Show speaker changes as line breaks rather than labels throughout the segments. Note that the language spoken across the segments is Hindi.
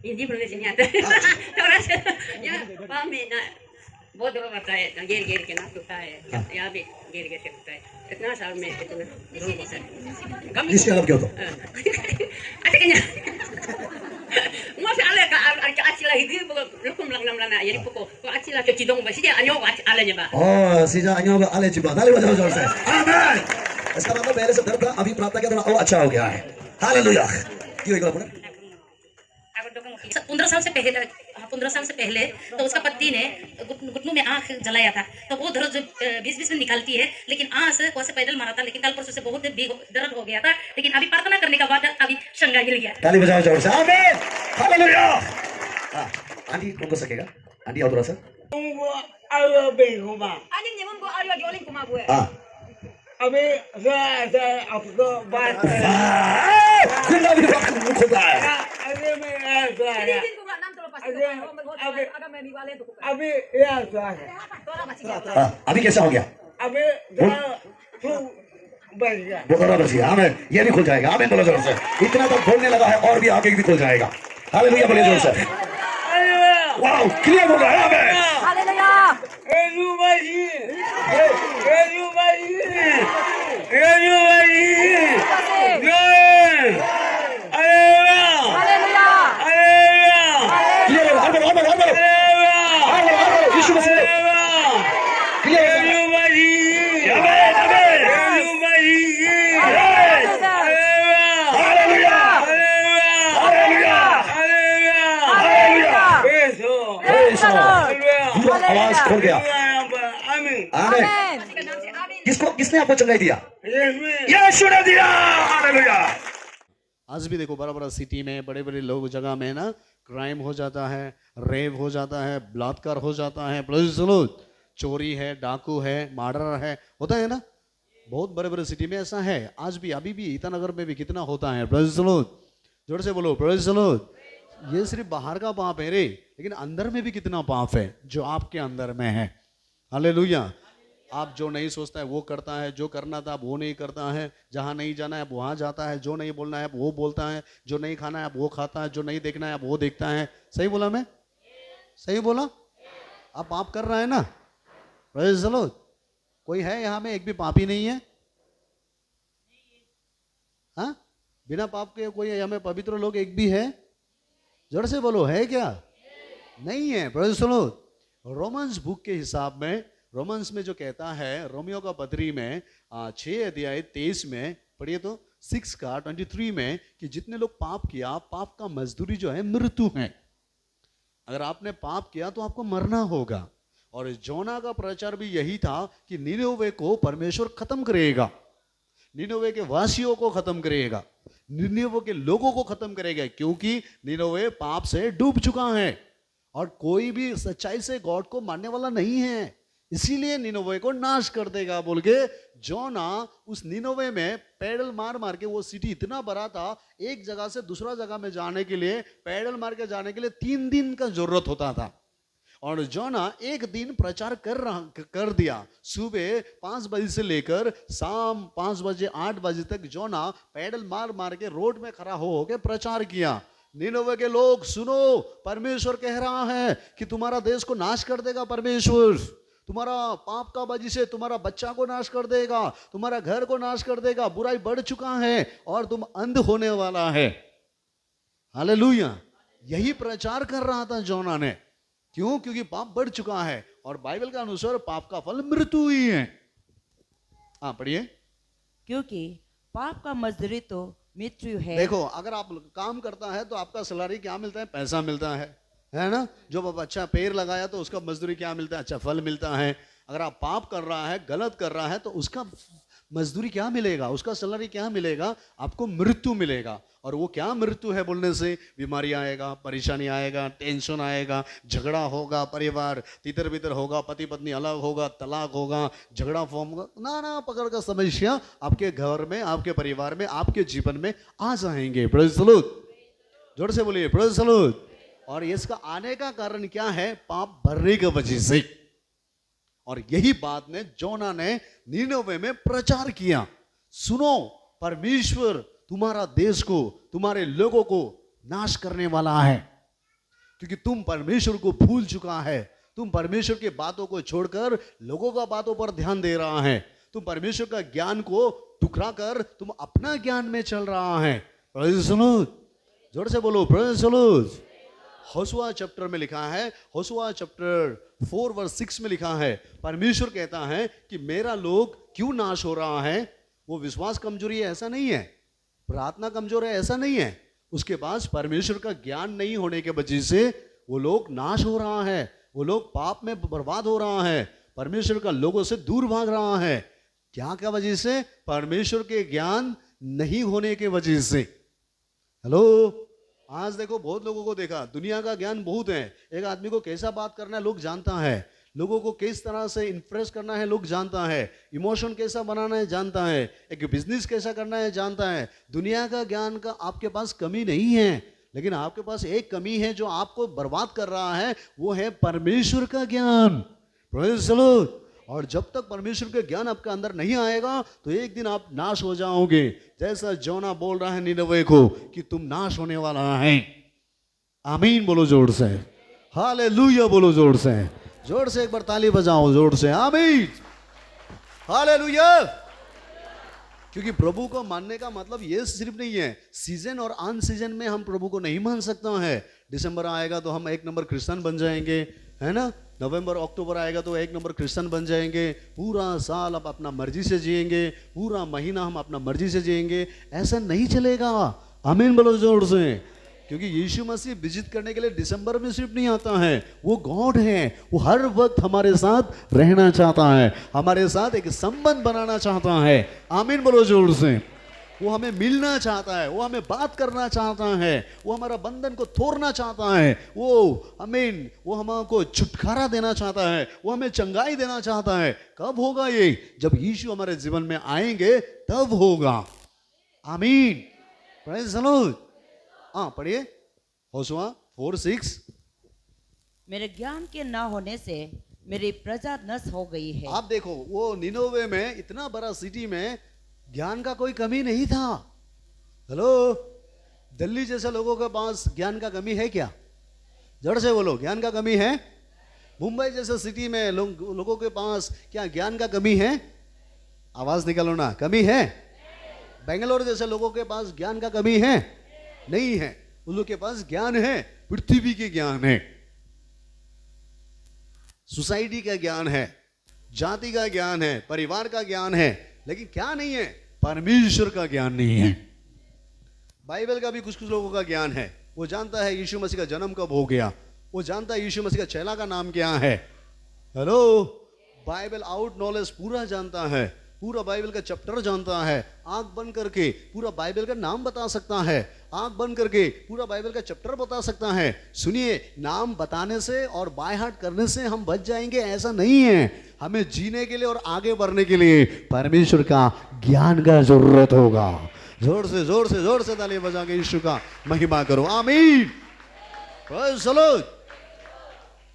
हिंदी प्रोनाउंसिएशन नहीं आता थोड़ा सा यहाँ पाँव में ना बहुत दबाव आता है, गिर गिर के नाक टूटा है, यहाँ भी गिर गिर के टूटा है, इतना साल में इतना ढूंढ होता है
Nisya alam kyo to.
Ate kanya mo sa ala ka atila hindi mo lukum lang naman na yari po ko atila to chidong ba siya anyo ala niya ba
Oh, सीजा अन्यों में आले चिपा ताली बजाओ जोर से आमीन इसका मतलब पहले से दर्द था अभी प्रार्थना किया थोड़ा और अच्छा हो गया है हालेलुया क्यों एक बार बोले
15 साल से पहले 15 साल से पहले तो उसका पति ने घुटनों में आंख जलाया था, तो वो दर्द 20-20 में निकालती है, लेकिन आज वहाँ से पैदल मारा था, लेकिन कल परसों से बहुत दर्द हो गया था, लेकिन अभी प्रार्थना करने के बाद अभी शंगा हिल गया।
ताली बजाओ जोर से आमीन हालेलुया आंटी कौन को सकेगा आंटी और थोड़ा सा
Anjing nyemun gua Aryo dioling kumabu ya.
हाँ
अभी आपको बात
खुदा भी वक्त मुख खुदा है
अभी मैं
Din ko nga nam terlepas itu. Ada memi wale tu.
अभी यार
Tora masih ya.
हाँ, अभी कैसा हो गया
अभी बच गया
बुखारा बच गया आमीन ये भी खुल जाएगा आमीन बोलो जोर से इतना तो बोलने लगा है और भी आगे भी खुल जाएगा हालेलुया बोलिए जोर से वाओ क्लियर बोल रहा है आमीन
Haleluya. Haleluya.
क्लियर बोलो और बोलो और बोलो और बोलो यीशु मसीह क्लियर आमीन आमीन हालेलुया हालेलुया हालेलुया आवाज खोल गया आमीन किसको किसने आपको चंगाई दिया यीशु ने दिया हालेलुया
आज भी देखो बड़ा बड़ा सिटी में बड़े बड़े लोग जगह में ना क्राइम हो जाता है, रेप हो जाता है, बलात्कार हो जाता है, चोरी है, डाकू है, मर्डर है, होता है ना। बहुत बड़े बड़े सिटी में ऐसा है। आज भी अभी भी ईटानगर में भी कितना होता है। जोर से बोलो प्रेज़ द लॉर्ड। ये सिर्फ बाहर का पाप है रे, लेकिन अंदर में भी कितना पाप है जो आपके अंदर में है। हालेलुया। आप जो नहीं सोचता है वो करता है, जो करना था वो नहीं करता है, जहाँ नहीं जाना है वहाँ जाता है, जो नहीं बोलना है वो बोलता है, जो नहीं खाना है वो खाता है, जो नहीं देखना है वो देखता है। सही बोला मैं? सही बोला? आप पाप कर रहा है ना? Praise the Lord. कोई है यहाँ में एक भी पापी नहीं है? हाँ, बिना पाप के कोई यहाँ में पवित्र लोग एक भी है? जोर से बोलो, है क्या? नहीं है। Praise the Lord. Romans book के हिसाब में, रोमन्स में जो कहता है, रोमियो का पत्री में 6 अध्याय 23 में पढ़िए तो 6 का 23 में कि जितने लोग पाप किया, पाप का मजदूरी जो है मृत्यु है। अगर आपने पाप किया तो आपको मरना होगा। और जोना का प्रचार भी यही था कि निनोवे को परमेश्वर खत्म करेगा, निनोवे के वासियों को खत्म करेगा, निनोवे के लोगों को खत्म करेगा, क्योंकि निनोवे पाप से डूब चुका है और कोई भी सच्चाई से गॉड को मानने वाला नहीं है। इसीलिए निनोवे को नाश कर देगा बोल के जोना उस निनोवे में पैडल मार मार के, वो सिटी इतना बड़ा था, एक जगह से दूसरा जगह में जाने के लिए पैडल मार के जाने के लिए 3 दिन का जरूरत होता था। और जोना एक दिन प्रचार कर दिया। सुबह 5 बजे से लेकर शाम 5 बजे 8 बजे तक जोना पैडल मार मार के रोड में खड़ा हो के प्रचार किया। निनोवे के लोग सुनो, परमेश्वर कह रहा है कि तुम्हारा देश को नाश कर देगा परमेश्वर, तुम्हारा पाप का वजह से तुम्हारा बच्चा को नाश कर देगा, तुम्हारा घर को नाश कर देगा, बुराई बढ़ चुका है और तुम अंध होने वाला है। हालेलुया। यही प्रचार कर रहा था जोना ने। क्यों? क्योंकि पाप बढ़ चुका है और बाइबल का अनुसार पाप का फल मृत्यु ही है। हाँ पढ़िए।
क्योंकि पाप का मजदूरी तो मृत्यु है।
देखो, अगर आप काम करता है तो आपका सैलरी क्या मिलता है? पैसा मिलता है ना। जो अच्छा पेड़ लगाया तो उसका मजदूरी क्या मिलता है? अच्छा फल मिलता है। अगर आप पाप कर रहा है, गलत कर रहा है, तो उसका मजदूरी क्या मिलेगा? उसका सैलरी क्या मिलेगा? आपको मृत्यु मिलेगा। और वो क्या मृत्यु है बोलने से? बीमारी आएगा, परेशानी आएगा, टेंशन आएगा, झगड़ा होगा, परिवार तितर बितर होगा, पति पत्नी अलग होगा, तलाक होगा, झगड़ा फॉर्म होगा, नाना प्रकार का समस्या आपके घर में, आपके परिवार में, आपके जीवन में आ जाएंगे। Praise the Lord. जोर से बोलिए प्रेज़ द लॉर्ड। और इसका आने का कारण क्या है? पाप भरने की वजह से। और यही बात ने जोना ने निनोवे में प्रचार किया। सुनो, परमेश्वर तुम्हारा देश को, तुम्हारे लोगों को नाश करने वाला है। क्योंकि तुम परमेश्वर को भूल चुका है। तुम परमेश्वर की बातों को छोड़कर लोगों का बातों पर ध्यान दे रहा है। तुम परमेश्वर का ज्ञान को ठुकरा कर तुम अपना ज्ञान में चल रहा है। प्रेज़ द लॉर्ड, जोर से बोलो प्रेज़ द लॉर्ड। होशुआ चैप्टर में लिखा है, होशुआ चैप्टर 4 वर्स 6 में लिखा है, परमेश्वर कहता है कि मेरा लोग क्यों नाश हो रहा है। वो विश्वास कमजोरी है ऐसा नहीं है, प्रार्थना कमजोर है ऐसा नहीं है, उसके पास परमेश्वर का ज्ञान नहीं होने के वजह से वो लोग नाश हो रहा है, वो लोग पाप में बर्बाद हो रहा है, परमेश्वर का लोगों से दूर भाग रहा है। क्या क्या वजह से? परमेश्वर के ज्ञान नहीं होने के वजह से। हेलो, आज देखो बहुत लोगों को देखा, दुनिया का ज्ञान बहुत है, एक आदमी को कैसा बात करना है लोग जानता है, लोगों को किस तरह से इम्प्रेस करना है लोग जानता है, इमोशन कैसा बनाना है जानता है, एक बिजनेस कैसा करना है जानता है। दुनिया का ज्ञान का आपके पास कमी नहीं है, लेकिन आपके पास एक कमी है जो आपको बर्बाद कर रहा है, वो है परमेश्वर का ज्ञान। Praise the Lord. और जब तक परमेश्वर का ज्ञान आपके अंदर नहीं आएगा तो एक दिन आप नाश हो जाओगे। जैसा जोना बोल रहा है निनवे को कि तुम नाश होने वाला है। आमीन बोलो जोर से, हालेलुया बोलो जोर से, जोर से एक बार ताली बजाओ जोर से, आमीन, हालेलुया। क्योंकि प्रभु को मानने का मतलब ये सिर्फ नहीं है सीजन और अन सीजन में हम प्रभु को नहीं मान सकता है। दिसंबर आएगा तो हम 1 नंबर क्रिश्चियन बन जाएंगे, है ना। नवंबर अक्टूबर आएगा तो 1 नंबर क्रिश्चियन बन जाएंगे। पूरा साल आप अपना मर्जी से जिएंगे, पूरा महीना हम अपना मर्जी से जिएंगे, ऐसा नहीं चलेगा। आमीन बोलो जोर से। क्योंकि यीशु मसीह विजिट करने के लिए दिसंबर में सिर्फ नहीं आता है, वो गॉड है, वो हर वक्त हमारे साथ रहना चाहता है, हमारे साथ एक संबंध बनाना चाहता है। आमीन बोलो जोर से। वो हमें मिलना चाहता है, वो हमें बात करना चाहता है, वो हमारा बंधन को तोड़ना चाहता है, वो आमीन, वो हमको छुटकारा देना चाहता है, वो हमें चंगाई देना चाहता है। कब होगा ये? जब यीशु हमारे जीवन में आएंगे तब होगा। आमीन, प्रेज़ द लॉर्ड। हाँ पढ़िए, होशुआ 4:6।
मेरे ज्ञान के ना होने से मेरी प्रजा नष्ट हो गई है।
आप देखो, वो निनोवे में, इतना बड़ा सिटी में ज्ञान का कोई कमी नहीं था। हेलो, दिल्ली जैसे लोगों के पास ज्ञान का कमी है क्या? जड़ से बोलो, ज्ञान का कमी है? मुंबई जैसे सिटी में लोगों के पास क्या ज्ञान का कमी है? आवाज निकालो ना, कमी है? बेंगलोर जैसे लोगों के पास ज्ञान का कमी है? नहीं है। उन लोगों के पास ज्ञान है, पृथ्वी के ज्ञान है, सोसाइटी का ज्ञान है, जाति का ज्ञान है, परिवार का ज्ञान है, लेकिन क्या नहीं है? परमेश्वर का ज्ञान नहीं है। बाइबल का भी कुछ कुछ लोगों का ज्ञान है, वो जानता है यीशु मसीह का जन्म कब हो गया, वो जानता है यीशु मसीह का चेला का नाम क्या है। हेलो, बाइबल आउट नॉलेज पूरा जानता है, पूरा बाइबल का चैप्टर जानता है, आंख बंद करके पूरा बाइबल का नाम बता सकता है, आंख बंद करके पूरा बाइबल का चैप्टर बता सकता है। सुनिए, नाम बताने से और बाय हार्ट करने से हम बच जाएंगे ऐसा नहीं है। हमें जीने के लिए और आगे बढ़ने के लिए परमेश्वर का ज्ञान का जरूरत होगा। जोर से जोर से जोर से ताली बजा के यीशु का महिमा करो। आमीन, प्रेज़ द लॉर्ड।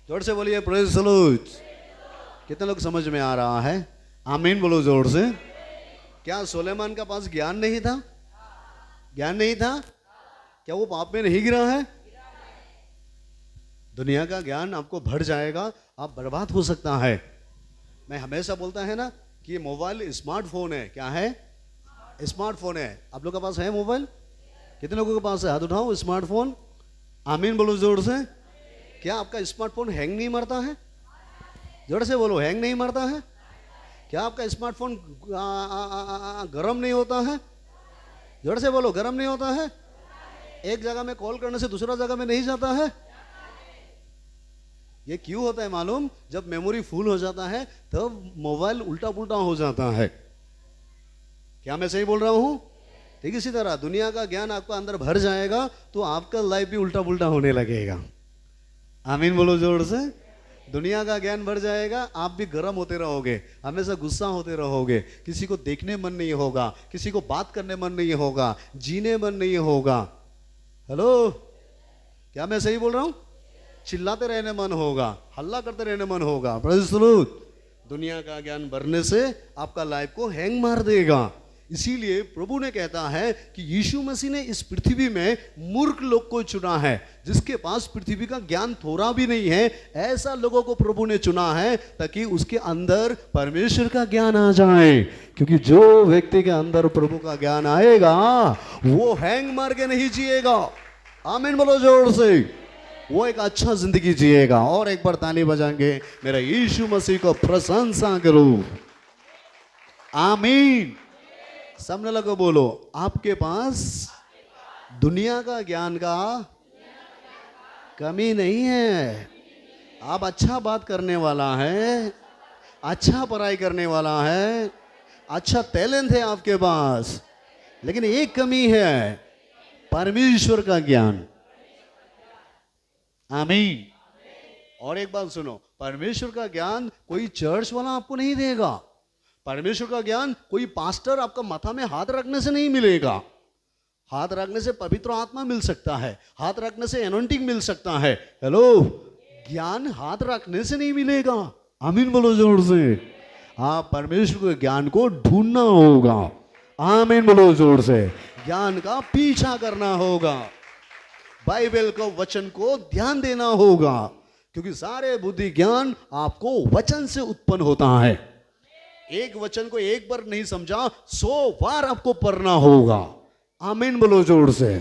जोर से बोलिए प्रेज़ द लॉर्ड। कितने लोग समझ में आ रहा है? आमीन बोलो जोर से। क्या सुलेमान का पास ज्ञान नहीं था? ज्ञान नहीं था? क्या वो पाप में नहीं गिरा है? दुनिया का ज्ञान आपको भर जाएगा, आप बर्बाद हो सकता है। मैं हमेशा बोलता है ना कि ये मोबाइल स्मार्टफोन है। क्या है? स्मार्टफोन है। आप लोग के पास है मोबाइल? कितने लोगों के पास है? हाथ उठाओ। स्मार्टफोन। आमीन बोलो जोर से। क्या आपका स्मार्टफोन हैंग नहीं मारता है? जोर से बोलो, हैंग नहीं मारता है? क्या आपका स्मार्टफोन गर्म नहीं होता है? जोर से बोलो, गर्म नहीं होता है? एक जगह में कॉल करने से दूसरा जगह में नहीं जाता है? ये क्यों होता है मालूम? जब मेमोरी फुल हो जाता है तब मोबाइल उल्टा पुल्टा हो जाता है। क्या मैं सही बोल रहा हूं? ठीक इसी तरह दुनिया का ज्ञान आपका अंदर भर जाएगा तो आपका लाइफ भी उल्टा पुल्टा होने लगेगा। आमीन बोलो जोर से। दुनिया का ज्ञान बढ़ जाएगा, आप भी गर्म होते रहोगे, हमेशा गुस्सा होते रहोगे, किसी को देखने मन नहीं होगा, किसी को बात करने मन नहीं होगा, जीने मन नहीं होगा। हेलो, क्या मैं सही बोल रहा हूं? चिल्लाते रहने मन होगा, हल्ला करते रहने मन होगा। Praise the Lord. दुनिया का ज्ञान बढ़ने से आपका लाइफ को हैंग मार देगा। इसीलिए प्रभु ने कहता है कि यीशु मसीह ने इस पृथ्वी में मूर्ख लोग को चुना है, जिसके पास पृथ्वी का ज्ञान थोड़ा भी नहीं है, ऐसा लोगों को प्रभु ने चुना है ताकि उसके अंदर परमेश्वर का ज्ञान आ जाए। क्योंकि जो व्यक्ति के अंदर प्रभु का ज्ञान आएगा वो हैंग मार के नहीं जिएगा। आमीन बोलो जोर से। वो एक अच्छा जिंदगी जिएगा। और एक बार ताली बजाएंगे, मेरा यीशु मसीह को प्रशंसा करो। आमीन। सामने लगा बोलो, आपके पास दुनिया का ज्ञान का कमी नहीं है। आप अच्छा बात करने वाला है, अच्छा पढ़ाई करने वाला है, अच्छा टैलेंट है आपके पास, लेकिन एक कमी है, परमेश्वर का ज्ञान। आमीन। और एक बात सुनो, परमेश्वर का ज्ञान कोई चर्च वाला आपको नहीं देगा। परमेश्वर का ज्ञान कोई पास्टर आपका माथा में हाथ रखने से नहीं मिलेगा। हाथ रखने से पवित्र आत्मा मिल सकता है, हाथ रखने से एनॉइंटिंग मिल सकता है। हेलो, ज्ञान हाथ रखने से नहीं मिलेगा। आमीन बोलो जोर से। आप परमेश्वर के ज्ञान को ढूंढना होगा। आमीन बोलो जोर से। ज्ञान का पीछा करना होगा, बाइबल को वचन को ध्यान देना होगा, क्योंकि सारे बुद्धि ज्ञान आपको वचन से उत्पन्न होता है। एक वचन को एक बार नहीं समझा, 100 बार आपको पढ़ना होगा। आमीन बोलो जोर से।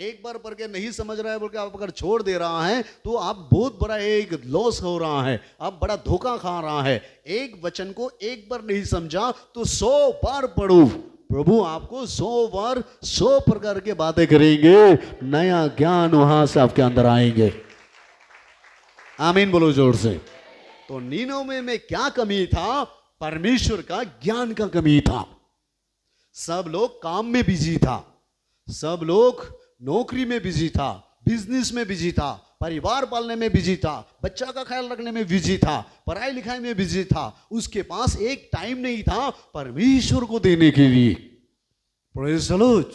एक बार पढ़ के नहीं समझ रहा है बोल के आप अगर छोड़ दे रहा है तो आप बहुत बड़ा एक लॉस हो रहा है, आप बड़ा धोखा खा रहा है। एक वचन को एक बार नहीं समझा तो 100 बार पढ़ो। प्रभु आपको 100 बार 100 प्रकार के बातें करेंगे, नया ज्ञान वहां से आपके अंदर आएंगे। आमीन बोलो जोर से। तो नीनवे में क्या कमी था? परमेश्वर का ज्ञान का कमी था। सब लोग काम में बिजी था, सब लोग नौकरी में बिजी था, बिजनेस में बिजी था, परिवार पालने में बिजी था, बच्चा का ख्याल रखने में बिजी था, पढ़ाई लिखाई में बिजी था। उसके पास एक टाइम नहीं था परमेश्वर को देने के लिए। Praise the Lord.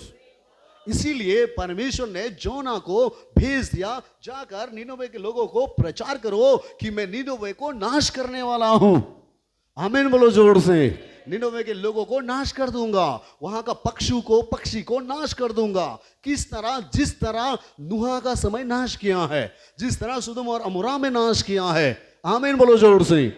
इसीलिए परमेश्वर ने जोना को भेज दिया, जाकर नीनवे के लोगों को प्रचार करो कि मैं नीनवे को नाश करने वाला हूं। आमीन बोलो जोर से। नीनवे के लोगों को नाश कर दूंगा, वहां का पक्षी को नाश कर दूंगा। किस तरह? जिस तरह नूह का समय नाश किया है, जिस तरह सुदोम और अमोरा में नाश किया है। आमीन बोलो जोर से।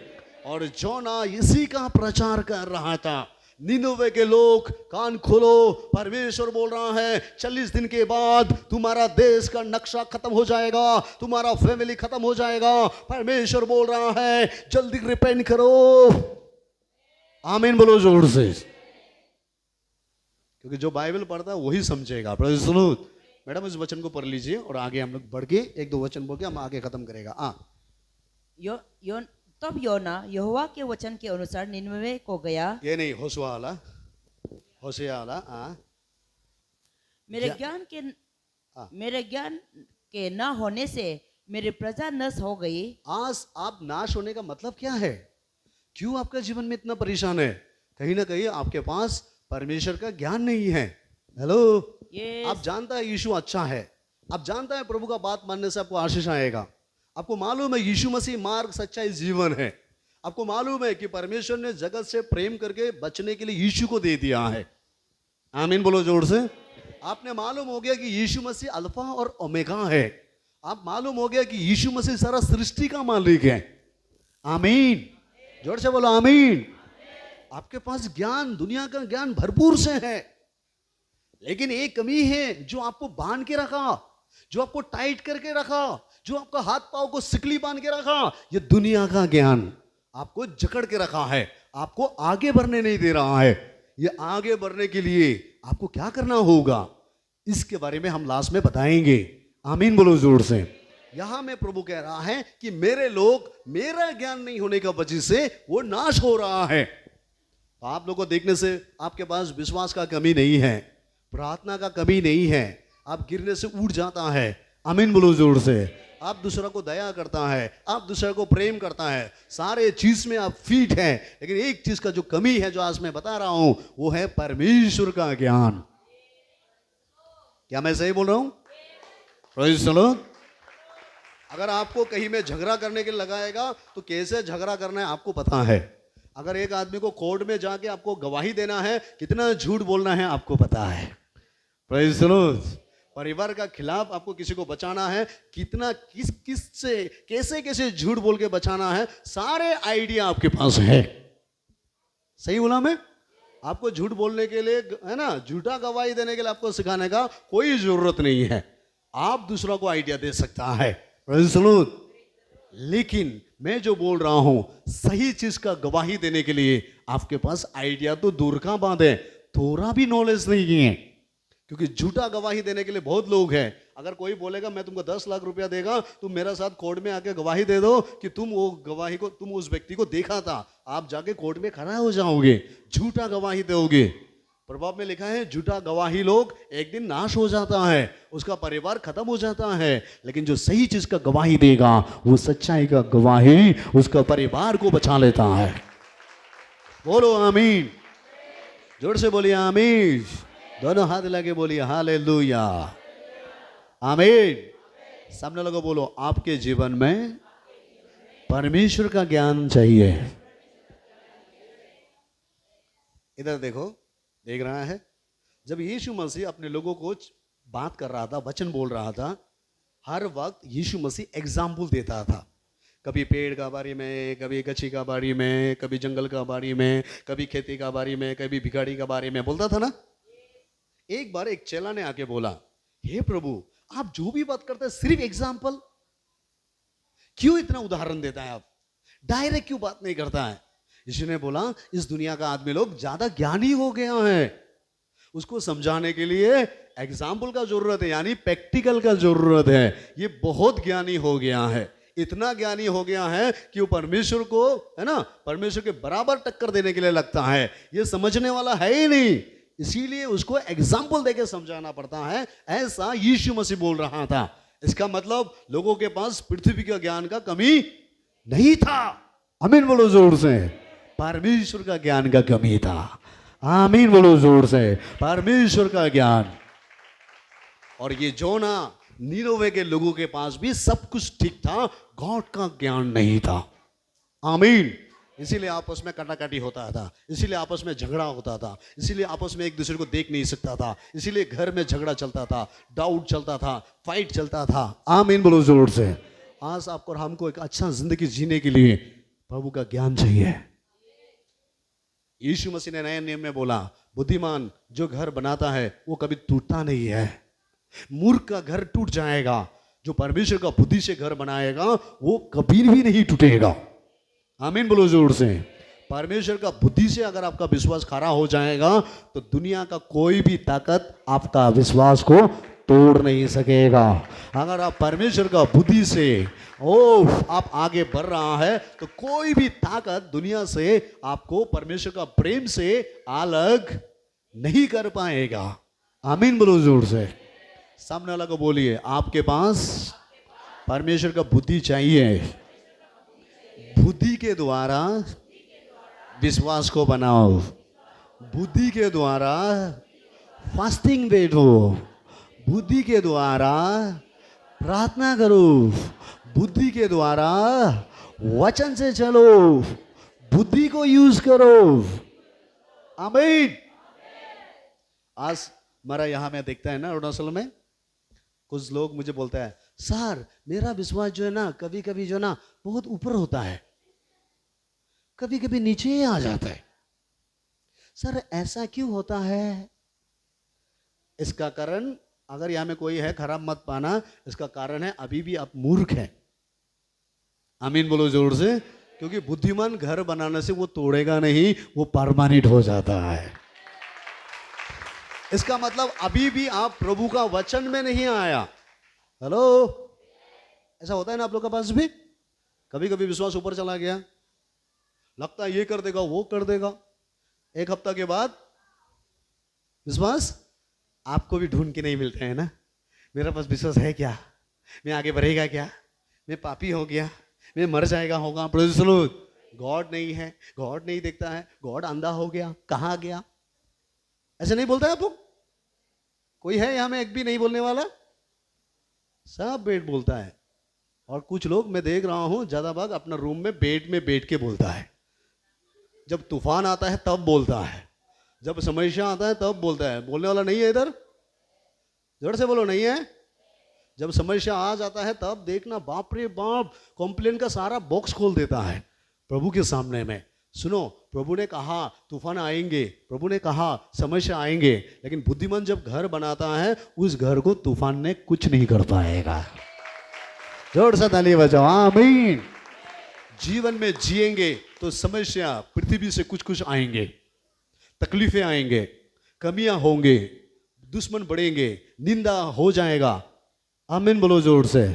और जोना इसी का प्रचार कर रहा था। नीनवे के लोग कान खोलो, परमेश्वर बोल रहा है 40 दिन के बाद तुम्हारा देश का नक्शा खत्म हो जाएगा, तुम्हारा फैमिली खत्म हो जाएगा। परमेश्वर बोल रहा है जल्दी रिपेंट करो। आमीन बोलो जोर से। क्योंकि जो बाइबल पढ़ता है वही समझेगा। Praise the Lord. मैडम इस वचन को पढ़ लीजिए और आगे हम लोग बढ़ के 1-2 वचन बोल के हम आगे खत्म करेगा।
तब योना यहोवा के वचन के अनुसार निनवे को गया।
ये नहीं, होशिया वाला।
मेरे ज्ञान के न होने से मेरी प्रजा नष्ट हो गई।
आज आप नाश होने का मतलब क्या है? क्यों आपका जीवन में इतना परेशान है? कहीं ना कहीं आपके पास परमेश्वर का ज्ञान नहीं है। हेलो, आप जानता है यीशु अच्छा है, आप जानता है प्रभु का बात मानने से आपको आशीष आएगा। आपको मालूम है यीशु मसीह मार्ग, सच्चाई, जीवन है। आपको मालूम है कि परमेश्वर ने जगत से प्रेम करके बचने के लिए यीशु को दे दिया है। आमीन बोलो जोर से। आपने मालूम हो गया कि यीशु मसीह अल्फा और ओमेगा है। आप मालूम हो गया कि यीशु मसीह सारा सृष्टि का मालिक है। आमीन, जोर से बोलो आमीन। आपके पास ज्ञान, दुनिया का ज्ञान भरपूर से है, लेकिन एक कमी है जो आपको बांध के रखा, जो आपको टाइट करके रखा, जो आपका हाथ पांव को सिकली बांध के रखा। ये दुनिया का ज्ञान आपको जकड़ के रखा है, आपको आगे बढ़ने नहीं दे रहा है। ये आगे बढ़ने के लिए आपको क्या करना होगा, इसके बारे में हम लास्ट में बताएंगे। आमीन बोलो जोर से। यहां में प्रभु कह रहा है कि मेरे लोग, मेरा ज्ञान नहीं होने का वजह से वो नाश हो रहा है। तो आप लोगों को देखने से आपके पास विश्वास का कमी नहीं है, प्रार्थना का कमी नहीं है, आप गिरने से उठ जाता है। आमीन बोलो जोर से। आप दूसरा को दया करता है, आप दूसरे को प्रेम करता है, सारे चीज में आप फिट हैं। लेकिन एक चीज का जो कमी है, जो आज मैं बता रहा हूं, वो है परमेश्वर का ज्ञान। क्या मैं सही बोल रहा हूं? Praise the Lord. अगर आपको कहीं में झगड़ा करने के लिए लगाएगा तो कैसे झगड़ा करना है आपको पता है। अगर एक आदमी को कोर्ट में जाके आपको गवाही देना है, कितना झूठ बोलना है आपको पता है। Praise the Lord. परिवार का खिलाफ आपको किसी को बचाना है, कितना किस किस से कैसे कैसे झूठ बोल के बचाना है, सारे आइडिया आपके पास है। सही बोला मैं? आपको झूठ बोलने के लिए, है ना, झूठा गवाही देने के लिए आपको सिखाने का कोई जरूरत नहीं है। आप दूसरा को आइडिया दे सकता है। Praise the Lord. लेकिन मैं जो बोल रहा हूं, सही चीज का गवाही देने के लिए आपके पास आइडिया तो दूर का बात है, थोड़ा भी नॉलेज नहीं है। क्योंकि झूठा गवाही देने के लिए बहुत लोग हैं। अगर कोई बोलेगा मैं तुमको 10 लाख रुपया देगा, तुम मेरा साथ कोर्ट में आके गवाही दे दो कि तुम वो गवाही को, तुम उस व्यक्ति को देखा था, आप जाके कोर्ट में खड़ा हो जाओगे, झूठा गवाही दोगे। प्रभाव में लिखा है झूठा गवाही लोग एक दिन नाश हो जाता है, उसका परिवार खत्म हो जाता है। लेकिन जो सही चीज का गवाही देगा, वो सच्चाई का गवाही उसका परिवार को बचा लेता है। बोलो आमीन। जोर से बोलिए आमीन। दोनों हाथ लगे बोलिए हालेलुया। आमीन। सामने लोगों बोलो, आपके जीवन में परमेश्वर का ज्ञान चाहिए। इधर देखो, देख रहा है? जब यीशु मसीह अपने लोगों को बात कर रहा था, वचन बोल रहा था, हर वक्त यीशु मसीह एग्जाम्पल देता था। कभी पेड़ का बारे में, कभी गच्छी का बारे में, कभी जंगल का बारे में, कभी खेती का बारे में, कभी भिखारी का बारे में बोलता था ना। एक बार एक चेला ने आके बोला, हे प्रभु, आप जो भी बात करते हैं सिर्फ एग्जाम्पल, क्यों इतना उदाहरण देता है आप, डायरेक्ट क्यों बात नहीं करता है? यीशु ने बोला, इस दुनिया का आदमी लोग ज्यादा ज्ञानी हो गया है, उसको समझाने के लिए एग्जाम्पल का जरूरत है, यानी प्रैक्टिकल का जरूरत है। ये बहुत ज्ञानी हो गया है, इतना ज्ञानी हो गया है कि वो परमेश्वर को, है ना, परमेश्वर के बराबर टक्कर देने के लिए लगता है, ये समझने वाला है ही नहीं, इसीलिए उसको एग्जाम्पल देके समझाना पड़ता है। ऐसा यीशु मसीह बोल रहा था। इसका मतलब लोगों के पास पृथ्वी का ज्ञान का कमी नहीं था। आमीन बोलो जोर से। परमेश्वर का ज्ञान का कमी था। आमीन बोलो जोर से। परमेश्वर का ज्ञान। और ये जोना, नीनवे के लोगों के पास भी सब कुछ ठीक था, गॉड का ज्ञान नहीं था। आमीन। इसीलिए आपस में कटाकटी होता था, इसीलिए आपस में झगड़ा होता था, इसीलिए आपस में एक दूसरे को देख नहीं सकता था, इसीलिए घर में झगड़ा चलता था, डाउट चलता था, फाइट चलता था। आमीन बोलो जोर से। आज आपको और हमको एक अच्छा जिंदगी जीने के लिए प्रभु का ज्ञान चाहिए। यीशु मसीह ने नए नियम में बोला, बुद्धिमान जो घर बनाता है वो कभी टूटता नहीं है, मूर्ख का घर टूट जाएगा, जो परमेश्वर का बुद्धि से घर बनाएगा वो कभी भी नहीं टूटेगा। आमीन बोलो जोर से। परमेश्वर का बुद्धि से अगर आपका विश्वास खड़ा हो जाएगा तो दुनिया का कोई भी ताकत आपका विश्वास को तोड़ नहीं सकेगा। अगर आप परमेश्वर का बुद्धि से आप आगे बढ़ रहा है तो कोई भी ताकत दुनिया से आपको परमेश्वर का प्रेम से अलग नहीं कर पाएगा। आमीन बोलो जोर से। सामने वाला को बोलिए, आपके पास परमेश्वर का बुद्धि चाहिए। बुद्धि के द्वारा विश्वास को बनाओ, बुद्धि के द्वारा फास्टिंग बैठो, बुद्धि के द्वारा प्रार्थना करो, बुद्धि के द्वारा वचन से चलो, बुद्धि को यूज करो। आमीन। आज हमारा यहाँ में देखता है ना, अरुणाचल में कुछ लोग मुझे बोलता है, सर मेरा विश्वास जो है ना कभी कभी जो ना बहुत ऊपर होता है, कभी कभी नीचे ही आ जाता है। सर ऐसा क्यों होता है? इसका कारण, अगर यहां में कोई है खराब मत पाना, इसका कारण है अभी भी आप मूर्ख हैं। आमीन बोलो जोर से। क्योंकि बुद्धिमान घर बनाने से वो तोड़ेगा नहीं, वो परमानेंट हो जाता है। इसका मतलब अभी भी आप प्रभु का वचन में नहीं आया। हेलो, ऐसा होता है ना आप लोग के पास भी? कभी कभी विश्वास ऊपर चला गया, लगता है ये कर देगा वो कर देगा, एक हफ्ता के बाद विश्वास आपको भी ढूंढ के नहीं मिलता है ना। मेरा पास विश्वास है क्या? मैं आगे बढ़ेगा क्या? मैं पापी हो गया, मैं मर जाएगा होगा। Praise the Lord. गॉड नहीं है, गॉड नहीं देखता है, गॉड अंधा हो गया, कहाँ गया? ऐसे नहीं बोलता है आप लोग? कोई है यहां में एक भी नहीं बोलने वाला? सब बेड बोलता है। और कुछ लोग मैं देख रहा हूं ज्यादा भाग अपना रूम में बेड में बैठ के बोलता है। जब तूफान आता है तब बोलता है, जब समस्या आता है तब बोलता है। बोलने वाला नहीं है इधर? जोर से बोलो, नहीं है? जब समस्या आ जाता है तब देखना, बाप रे बाप, कॉम्प्लेन का सारा बॉक्स खोल देता है प्रभु के सामने में। सुनो, प्रभु ने कहा तूफान आएंगे, प्रभु ने कहा समस्या आएंगे, लेकिन बुद्धिमान जब घर बनाता है उस घर को तूफान ने कुछ नहीं कर पाएगा। जोर से ताली बजाओ, आमीन। जीवन में जिएंगे तो समस्या पृथ्वी से कुछ कुछ आएंगे, तकलीफें आएंगे, कमियां होंगे, दुश्मन बढ़ेंगे, निंदा हो जाएगा, आमीन बोलो जोर से,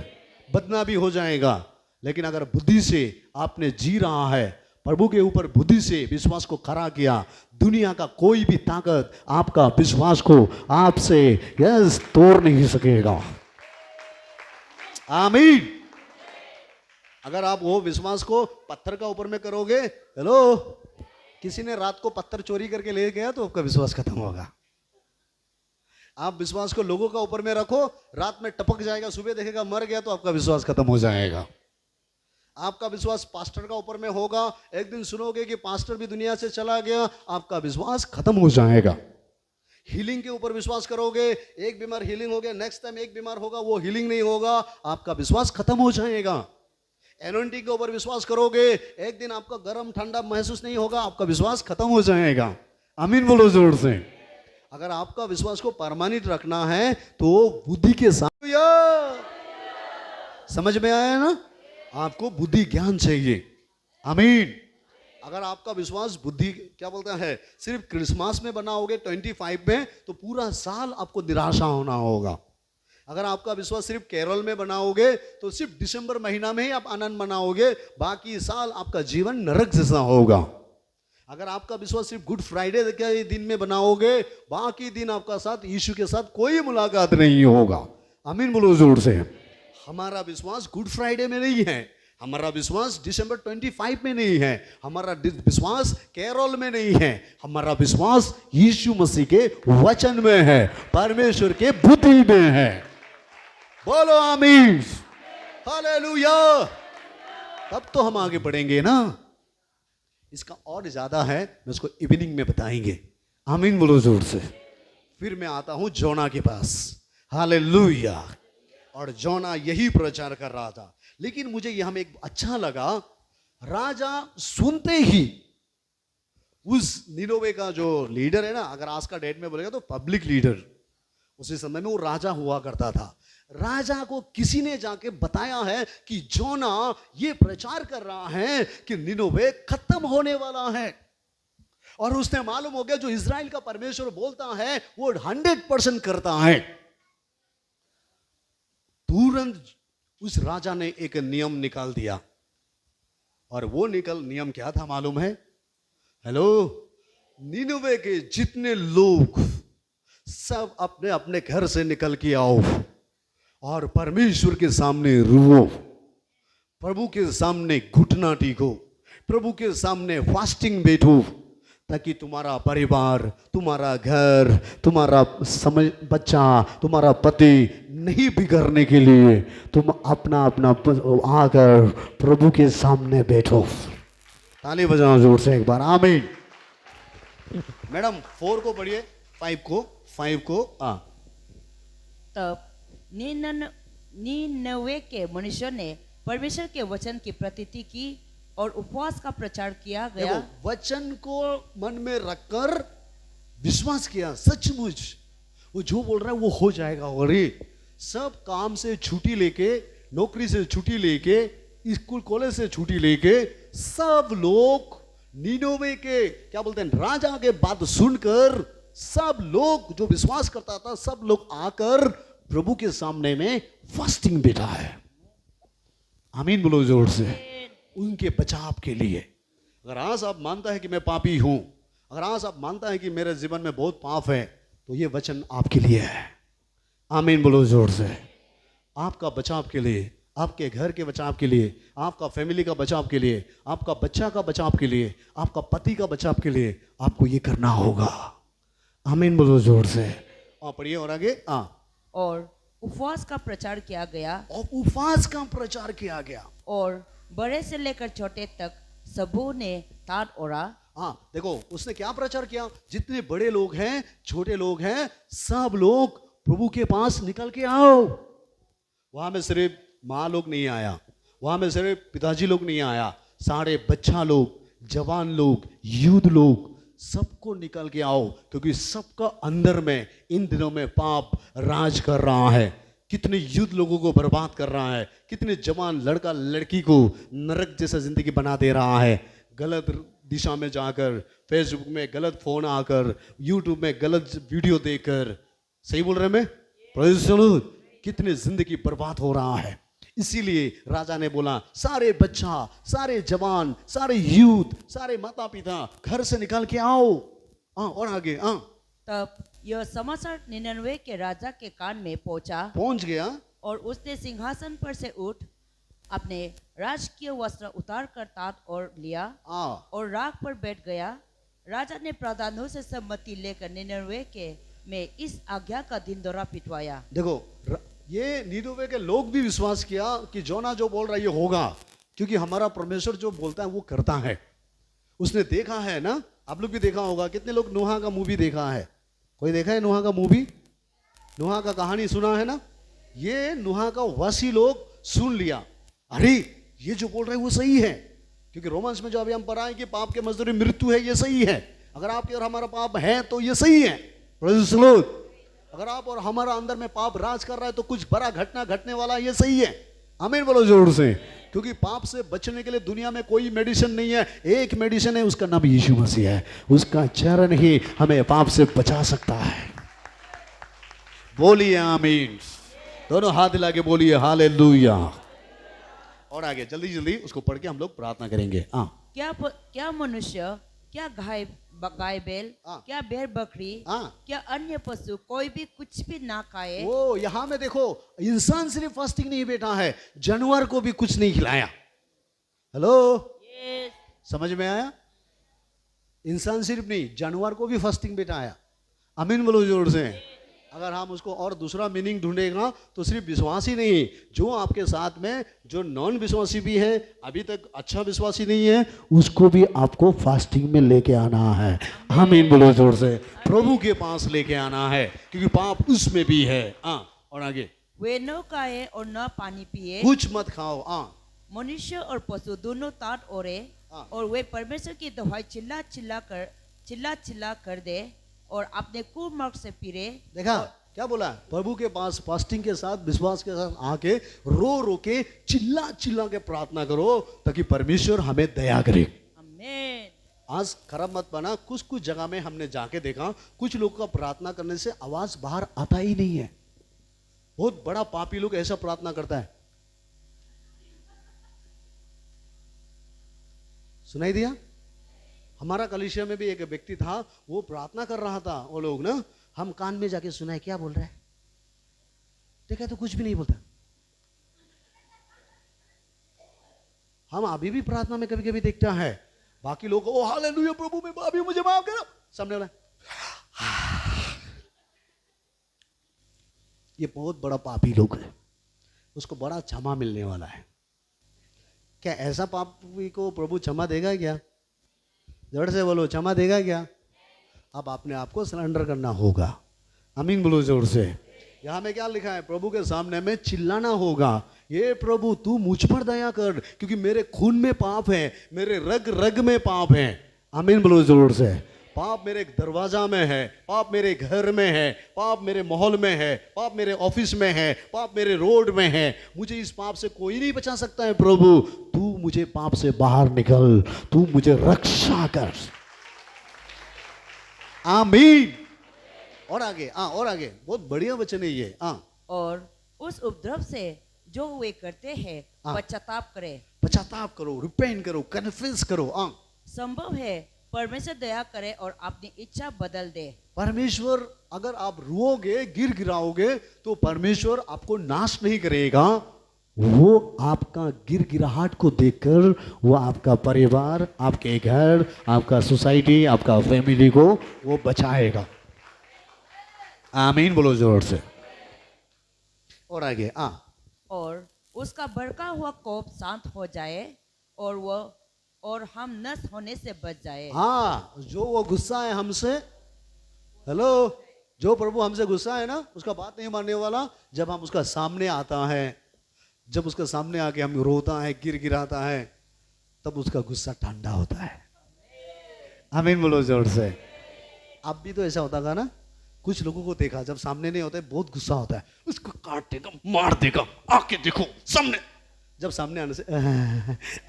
बदनामी हो जाएगा। लेकिन अगर बुद्धि से आपने जी रहा है, प्रभु के ऊपर बुद्धि से विश्वास को खड़ा किया, दुनिया का कोई भी ताकत आपका विश्वास को आपसे यस तोड़ नहीं सकेगा। आमीन। अगर आप वो विश्वास को पत्थर का ऊपर में करोगे, हेलो, किसी ने रात को पत्थर चोरी करके ले गया तो आपका विश्वास खत्म होगा। आप विश्वास को लोगों का ऊपर में रखो, रात में टपक जाएगा, सुबह देखेगा मर गया तो आपका विश्वास खत्म हो जाएगा। आपका विश्वास पास्टर का ऊपर में होगा, एक दिन सुनोगे कि पास्टर भी दुनिया से चला गया, आपका विश्वास खत्म हो जाएगा। हीलिंग के ऊपर विश्वास करोगे, एक बीमार हीलिंग हो गया, नेक्स्ट टाइम एक बीमार होगा वो हीलिंग नहीं होगा, आपका विश्वास खत्म हो जाएगा। एनोइंटिंग के ऊपर विश्वास करोगे, एक दिन आपका गर्म ठंडा महसूस नहीं होगा, आपका विश्वास खत्म हो जाएगा। आमीन बोलो जोर से। अगर आपका विश्वास को परमानेंट रखना है तो बुद्धि के साथ, समझ में आया ना? आपको बुद्धि ज्ञान चाहिए। आमीन। अगर आपका विश्वास बुद्धि क्या बोलता है सिर्फ क्रिसमस में बनाओगे 25 में, तो पूरा साल आपको निराशा होना होगा। अगर आपका विश्वास सिर्फ केरल में बनाओगे तो सिर्फ दिसंबर महीना में ही आप आनंद मनाओगे, बाकी साल आपका जीवन नरक जैसा होगा। अगर आपका विश्वास सिर्फ गुड फ्राइडे के दिन में बनाओगे, बाकी दिन आपका साथ यीशु के साथ कोई मुलाकात नहीं होगा। आमीन बोलो जोर से। हमारा विश्वास गुड फ्राइडे में नहीं है, हमारा विश्वास दिसंबर 25 में नहीं है, हमारा विश्वास केरल में नहीं है, हमारा विश्वास यीशु मसीह के वचन में है, परमेश्वर के बुद्धि में है। बोलो आमीन, हालेलुया। तब तो हम आगे बढ़ेंगे ना। इसका और ज्यादा है, मैं उसको इवनिंग में बताएंगे। आमीन बोलो जोर से। फिर मैं आता हूं जोना के पास। हालेलुया। और जोना यही प्रचार कर रहा था, लेकिन मुझे यहां में एक अच्छा लगा, राजा सुनते ही उस निनोवे का जो लीडर है ना, अगर आज का डेट में बोलेगा तो पब्लिक लीडर, उसी समय में वो राजा हुआ करता था। राजा को किसी ने जाके बताया है कि जोना ये प्रचार कर रहा है कि निनोवे खत्म होने वाला है, और उसने मालूम हो गया जो इजराइल का परमेश्वर बोलता है वो 100% करता है। तुरंत उस राजा ने एक नियम निकाल दिया, और वो नियम क्या था मालूम है? हेलो, निनवे के जितने लोग सब अपने अपने घर से निकल के आओ और परमेश्वर के सामने रुओ, प्रभु के सामने घुटना टेको, प्रभु के सामने फास्टिंग बैठो, ताकि तुम्हारा परिवार, तुम्हारा घर, तुम्हारा बच्चा, तुम्हारा पति नहीं बिगड़ने के लिए तुम अपना अपना आकर प्रभु के सामने बैठो। ताली बजाओ जोर से एक बार, आमीन। मैडम 4 को पढ़िए, 5 को
तब नीनवे के मनुष्यों ने परमेश्वर के वचन की प्रतीति की और उपवास का प्रचार किया गया।
वचन को मन में रखकर विश्वास किया, सचमुच वो जो बोल रहा है वो हो जाएगा। और सब काम से छुट्टी लेके, नौकरी से छुट्टी लेके, स्कूल कॉलेज से छुट्टी लेके सब लोग निनोवे के क्या बोलते हैं राजा के बात सुनकर, सब लोग जो विश्वास करता था सब लोग आकर प्रभु के सामने में फास्टिंग बैठा है। आमीन बोलो जोर से। उनके बचाव के लिए। अगर आज आप मानता है कि मैं पापी हूं, अगर आज आप मानता है कि मेरे जीवन में बहुत पाप है, तो ये वचन आपके लिए है। आमीन बोलो जोर से। आपका बचाव के लिए, आपके घर के बचाव के लिए, आपका फैमिली का बचाव के लिए, आपका बच्चा का बचाव के लिए, आपका पति का बचाव के लिए आपको ये करना होगा। आमीन बोलो जोर से। और पढ़िए और आगे।
और उपवास का प्रचार किया गया,
और उपवास का प्रचार किया गया,
और बड़े से लेकर छोटे तक सबों ने ताड़ ओढ़ा।
हाँ देखो उसने क्या प्रचार किया, जितने बड़े लोग हैं छोटे लोग हैं सब लोग प्रभु के पास निकल के आओ। वहां में सिर्फ माँ लोग नहीं आया, वहां में सिर्फ पिताजी लोग नहीं आया, सारे बच्चा लोग, जवान लोग, युद्ध लोग, सबको निकल के आओ, क्योंकि सबका अंदर में इन दिनों में पाप राज कर रहा है। कितने युद्ध लोगों को बर्बाद कर रहा है, कितने जवान लड़का लड़की को नरक जैसा जिंदगी बना दे रहा है। गलत दिशा में जाकर, फेसबुक में गलत फोन आकर, यूट्यूब में गलत वीडियो देखकर, सही बोल रहे मैं, प्रेज़ द लॉर्ड, कितने जिंदगी बर्बाद हो रहा है। इसीलिए राजा ने बोला सारे बच्चा, सारे जवान, सारे यूथ, सारे माता पिता घर से निकल के आओ। हाँ और आगे, हाँ
तब यह समाचार निनवे के राजा के कान में
पहुंच गया।
और उसने सिंहासन पर से उठ अपने राजकीय वस्त्र उतार कर ताट और लिया और राख पर बैठ गया। राजा ने प्रधानों से सम्मति लेकर निनवे के में इस आज्ञा का दिन दौरा पिटवाया।
देखो ये निनवे के लोग भी विश्वास किया कि जोना जो बोल रहा है ये होगा, क्योंकि हमारा परमेश्वर जो बोलता है वो करता है। उसने देखा है ना, आप लोग भी देखा होगा। कितने लोग नोहा का मूवी देखा है? कोई देखा है नोहा का मूवी? नोहा का कहानी सुना है ना? ये नोहा का वासी लोग सुन लिया, अरे ये जो बोल रहे हैं वो सही है, क्योंकि रोमांस में जो अभी हम पढ़ाएं कि पाप के मजदूरी मृत्यु है, ये सही है। अगर आपके और हमारा पाप है तो ये सही है। Praise the Lord. अगर आप और हमारा अंदर में पाप राज कर रहा है तो कुछ बड़ा घटना घटने वाला, ये सही है। आमीन बोलो जोर से। क्योंकि पाप से बचने के लिए दुनिया में कोई मेडिसिन नहीं है, एक मेडिसिन है, उसका नाम यीशु मसीह है। उसका चरण ही हमें पाप से बचा सकता है। बोलिए आमीन। दोनों हाथ हिला के बोलिए हालेलुया। और आगे जल्दी जल्दी उसको पढ़ के हम लोग प्रार्थना करेंगे। हाँ
क्या मनुष्य, क्या गाय बैल, क्या भेड़ बकरी, क्या अन्य पशु कोई भी कुछ भी ना खाए?
वो यहाँ में देखो, इंसान सिर्फ फास्टिंग नहीं बैठा है, जानवर को भी कुछ नहीं खिलाया। हेलो, समझ में आया? इंसान सिर्फ नहीं, जानवर को भी फास्टिंग बैठा है। आमीन बोलो जोर से। अगर हम उसको और दूसरा मीनिंग ढूंढेगा तो सिर्फ विश्वासी नहीं, जो आपके साथ में जो नॉन विश्वासी भी है, अभी तक अच्छा विश्वासी नहीं है, उसको भी आपको फास्टिंग में लेके आना है। आमीन बोलो जोर से। प्रभु के पास लेके आना है, क्योंकि पाप उसमें भी है। और आगे,
वे न खाए और न पानी पिए,
कुछ मत खाओ।
मनुष्य और पशु दोनों ताट ओढ़े, और वे परमेश्वर की दुहाई चिल्ला चिल्ला कर दे और अपने कुमार्ग से फिरे।
देखा क्या बोला? प्रभु के पास फास्टिंग के साथ, विश्वास के साथ आके रो रो के चिल्ला के प्रार्थना करो, ताकि परमेश्वर हमें दया करे।
आमीन।
आज खराब मत बना। कुछ कुछ जगह में हमने जाके देखा, कुछ लोग का प्रार्थना करने से आवाज बाहर आता ही नहीं है। बहुत बड़ा पापी लोग ऐसा प्रार्थना करता है। सुनाई दिया? हमारा कलीसिया में भी एक व्यक्ति था, वो प्रार्थना कर रहा था। वो लोग ना, हम कान में जाके सुनाए क्या बोल रहा है, देखा तो कुछ भी नहीं बोलता। हम अभी भी प्रार्थना में कभी कभी देखता है, बाकी लोग ओ हालेलुया प्रभु में अभी मुझे माफ करो, सामने वाला ये बहुत बड़ा पापी लोग है, उसको बड़ा क्षमा मिलने वाला है। क्या ऐसा पापी को प्रभु क्षमा देगा क्या? जड़ से बोलो, क्षमा देगा क्या? अब अपने आप को सरेंडर करना होगा। आमीन बोलो जोर से। यहाँ में क्या लिखा है? प्रभु के सामने में चिल्लाना होगा, ये प्रभु तू मुझ पर दया कर, क्योंकि मेरे खून में पाप है, मेरे रग रग में पाप है। आमीन बोलो जोर से। पाप मेरे दरवाजा में है, पाप मेरे घर में है, पाप मेरे माहौल में है, पाप मेरे ऑफिस में है, पाप मेरे रोड में है। मुझे इस पाप से कोई नहीं बचा सकता है। प्रभु तू मुझे पाप से बाहर निकल, तू मुझे रक्षा कर। आमीन। और आगे, और आगे, बहुत बढ़िया वचन है ये।
और उस उपद्रव से जो वे करते हैं पश्चाताप करे।
पश्चाताप करो, रिपेंट करो, कन्फेस करो।
संभव है परमेश्वर दया करे और अपनी इच्छा बदल दे।
परमेश्वर, अगर आप रोओगे, गिराओगे, तो परमेश्वर आपको नाश नहीं करेगा। वो आपका गिराहट को देखकर वो आपका परिवार, आपके घर, आपका सोसाइटी, आपका फैमिली को वो बचाएगा। आमीन बोलो जोर से। और आगे,
और उसका भड़का हुआ कोप शांत हो जाए और वह और हम नष्ट होने से बच जाए।
हाँ, जो वो गुस्सा है हमसे, हेलो, जो प्रभु हमसे गुस्सा है ना, उसका बात नहीं मानने वाला, जब हम उसका सामने आता है, जब उसका सामने आके हम रोता है, गिराता है, तब उसका गुस्सा ठंडा होता है। आमीन बोलो जोर से। आप भी तो ऐसा होता था ना, कुछ लोगों को देखा, जब सामने नहीं होता है बहुत गुस्सा होता है, उसको काट देगा, मार देगा, आके देखो सामने, जब सामने आने से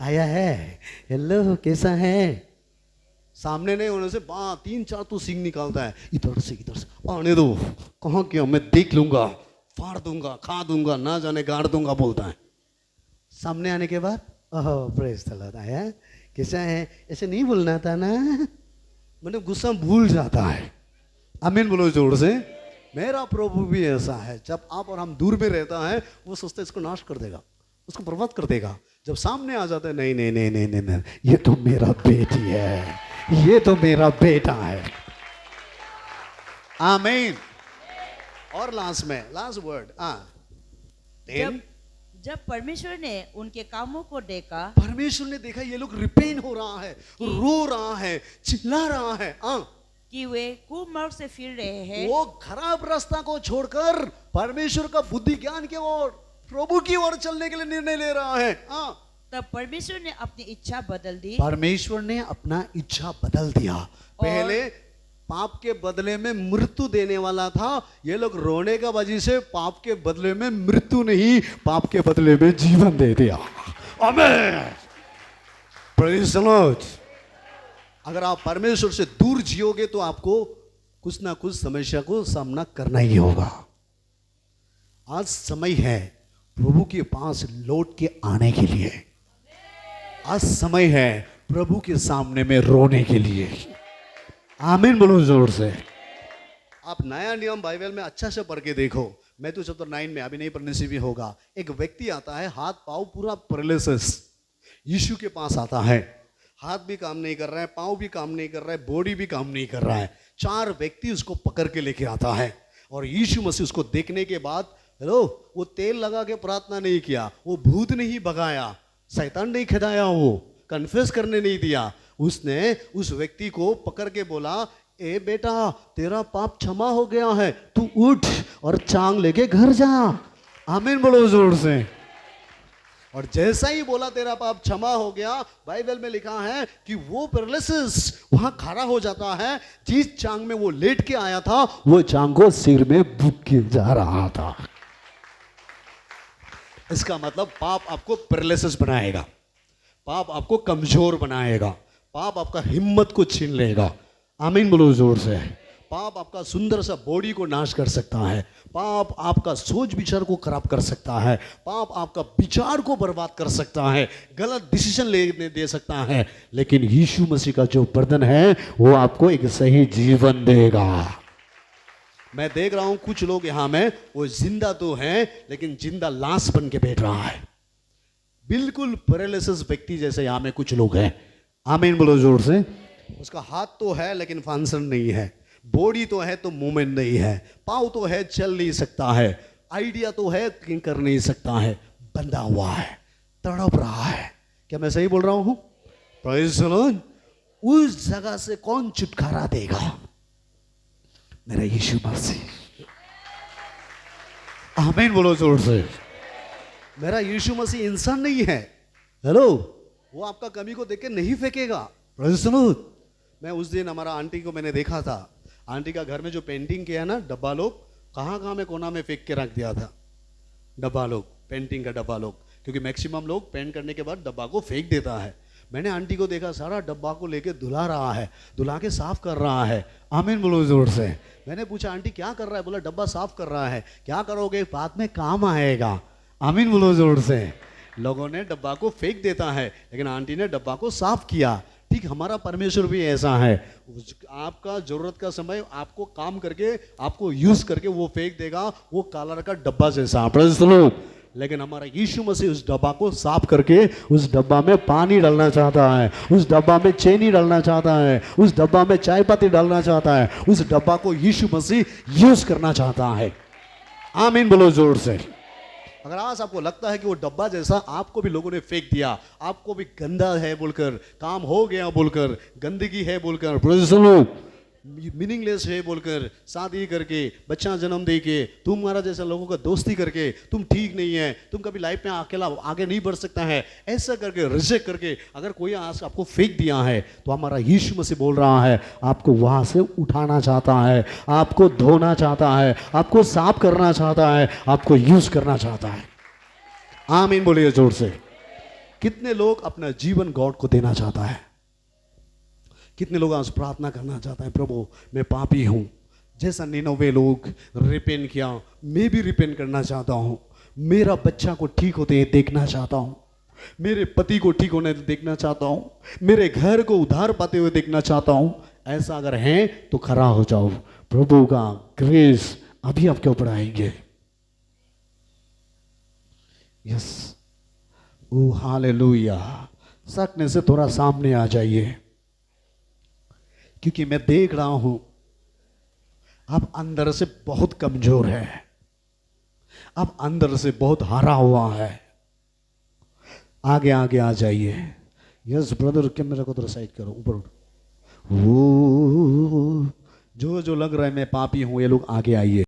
आया है, हेलो कैसा है, सामने नहीं होने से 3-4 तो सींग निकालता है, इधर से आने दो, कहाँ क्या, मैं देख लूंगा, फाड़ दूंगा, खा दूंगा, ना जाने गाड़ दूंगा बोलता है। सामने आने के बाद ओह प्रेज द लॉर्ड, आया कैसा है, ऐसे नहीं बोलना था ना, मतलब गुस्सा भूल जाता है। आमीन बोलो जोर से। मेरा प्रभु भी ऐसा है, जब आप और हम दूर में रहता है, वो सोचते इसको नाश कर देगा, उसको बर्बाद कर देगा, जब सामने आ जाता है, नहीं नहीं नहीं नहीं नहीं, नहीं, ये तो मेरा बेटी है, ये तो मेरा बेटा है। आमीन। और लास्ट वर्ड,
जब परमेश्वर ने उनके कामों को देखा,
परमेश्वर ने देखा ये लोग रिपेन हो रहा है, रो रहा है, चिल्ला रहा है,
कि वे कुमार्ग से फिर रहे हैं,
वो खराब रास्ता को छोड़कर परमेश्वर का बुद्धि ज्ञान की ओर, प्रभु की ओर चलने के लिए निर्णय ले रहा है।
तब परमेश्वर ने अपनी इच्छा बदल दी,
परमेश्वर ने अपना इच्छा बदल दिया। पहले पाप के बदले में मृत्यु देने वाला था, ये लोग रोने का वजह से पाप के बदले में मृत्यु नहीं, पाप के बदले में जीवन दे दिया। आमीन। Praise the Lord. अगर आप परमेश्वर से दूर जियोगे तो आपको कुछ ना कुछ समस्या को सामना करना ही होगा। आज समय है प्रभु के पास लौट के आने के लिए, आज समय है प्रभु के सामने में रोने के लिए। आमीन बोलो जोर से। आप नया नियम बाइबल में अच्छा से पढ़ के देखो, मैथ्यू चैप्टर 9 में, अभी नहीं पढ़ने से भी होगा, एक व्यक्ति आता है, हाथ पाँव पूरा पैरालिसिस, यीशु के पास आता है, हाथ भी काम नहीं कर रहा है, पाँव भी काम नहीं कर रहा है, बॉडी भी काम नहीं कर रहा है। 4 व्यक्ति उसको पकड़ के लेके आता है, और यीशु मसीह उसको देखने के बाद, हेलो, वो तेल लगा के प्रार्थना नहीं किया, वो भूत नहीं भगाया, शैतान नहीं खिदाया, वो कन्फेस करने नहीं दिया, उसने उस व्यक्ति को पकड़ के बोला, ए बेटा तेरा पाप क्षमा हो गया है, तू उठ और चांग लेके घर जा। आमीन बोलो जोर से। और जैसा ही बोला तेरा पाप क्षमा हो गया, बाइबल में लिखा है कि वो पैरालिसिस वहां खड़ा हो जाता है, जिस चांग में वो लेट के आया था, वो चांग को सिर में बुक के जा रहा था। इसका मतलब पाप आपको पैरालिसिस बनाएगा, पाप आपको कमजोर बनाएगा, पाप आपका हिम्मत को छीन लेगा। आमीन बोलो जोर से। पाप आपका सुंदर सा बॉडी को नाश कर सकता है, पाप आपका सोच विचार को खराब कर सकता है, पाप आपका विचार को बर्बाद कर सकता है, गलत डिसीजन लेने दे सकता है, लेकिन यीशु मसीह का जो वरदान है वो आपको एक सही जीवन देगा। मैं देख रहा हूं कुछ लोग यहां में, वो जिंदा तो है लेकिन जिंदा लाश बन के बैठ रहा है, बिल्कुल पैरालिसिस व्यक्ति जैसे यहां में कुछ लोग हैं। आमीन बोलो जोर से। उसका हाथ तो है लेकिन फंक्शन नहीं है, बॉडी तो है तो मूवमेंट नहीं है, पाँव तो है चल नहीं सकता है, आइडिया तो है लेकिन कर नहीं सकता है, बंधा हुआ है, तड़प रहा है। क्या मैं सही बोल रहा हूं? Praise the Lord. उस जगह से कौन छुटकारा देगा? मेरा यीशु मसीह। आमीन बोलो जोर से। मेरा यीशु मसीह इंसान नहीं है, हेलो, वो आपका कमी को देख के नहीं फेंकेगा। Praise the Lord. मैं उस दिन हमारा आंटी को मैंने देखा था, आंटी का घर में जो पेंटिंग किया ना, डब्बा लोग कहाँ कहाँ में कोना में फेंक के रख दिया था, डब्बा लोग, पेंटिंग का डब्बा लोग, क्योंकि मैक्सिमम लोग पेंट करने के बाद डब्बा को फेंक देता है। मैंने आंटी को देखा, सारा डब्बा को लेके धुला रहा है, धुला के साफ कर रहा है। आमीन बोलो जोर से। मैंने पूछा आंटी क्या कर रहा है? बोला डब्बा साफ कर रहा है। क्या करोगे? बाद में काम आएगा। आमीन बोलो जोर से। लोगों ने डब्बा को फेंक देता है, लेकिन आंटी ने डब्बा को साफ किया। ठीक हमारा परमेश्वर भी ऐसा है, आपका जरूरत का समय आपको काम करके, आपको यूज करके वो फेंक देगा, वो काला का डब्बा जैसा। Praise the Lord. लेकिन हमारा यीशु मसीह उस डब्बा को साफ करके उस डब्बा में पानी डालना चाहता है, उस डब्बा में चीनी डालना चाहता है, उस डब्बा में चाय पत्ती डालना चाहता है, उस डब्बा को यीशु मसीह यूज करना चाहता है। आमीन बोलो जोर से। अगर आज आपको लगता है कि वो डब्बा जैसा आपको भी लोगों ने फेंक दिया, आपको भी गंदा है बोलकर, काम हो गया बोलकर, गंदगी है बोलकर, मीनिंगलेस है बोलकर, शादी करके, बच्चा जन्म दे के, तुम्हारा जैसा लोगों का दोस्ती करके, तुम ठीक नहीं है, तुम कभी लाइफ में अकेला आगे नहीं बढ़ सकता है, ऐसा करके रिजेक्ट करके अगर कोई आज आपको फेंक दिया है, तो हमारा यीशु मसीह बोल रहा है आपको वहां से उठाना चाहता है, आपको धोना चाहता है, आपको साफ करना चाहता है, आपको यूज करना चाहता है। आमीन बोलिए जोर से। कितने लोग अपना जीवन गॉड को देना चाहता है? कितने लोग आज प्रार्थना करना चाहते हैं, प्रभु मैं पापी हूं, जैसा निनवे लोग रिपेंट किया, मैं भी रिपेंट करना चाहता हूं, मेरा बच्चा को ठीक होते देखना चाहता हूं, मेरे पति को ठीक होने देखना चाहता हूं, मेरे घर को उधार पाते हुए देखना चाहता हूं। ऐसा अगर है तो खड़ा हो जाओ, प्रभु का ग्रेस अभी आपके ऊपर आएंगे। यस, ओ हालेलुया। सकने से थोड़ा सामने आ जाइए, क्योंकि मैं देख रहा हूं आप अंदर से बहुत कमजोर है, आप अंदर से बहुत हारा हुआ है। आगे आगे आ जाइए। यस ब्रदर, कैमरा को थोड़ा साइड करो, ऊपर उठो। वो जो जो लग रहा है मैं पापी हूं, ये लोग आगे आइए।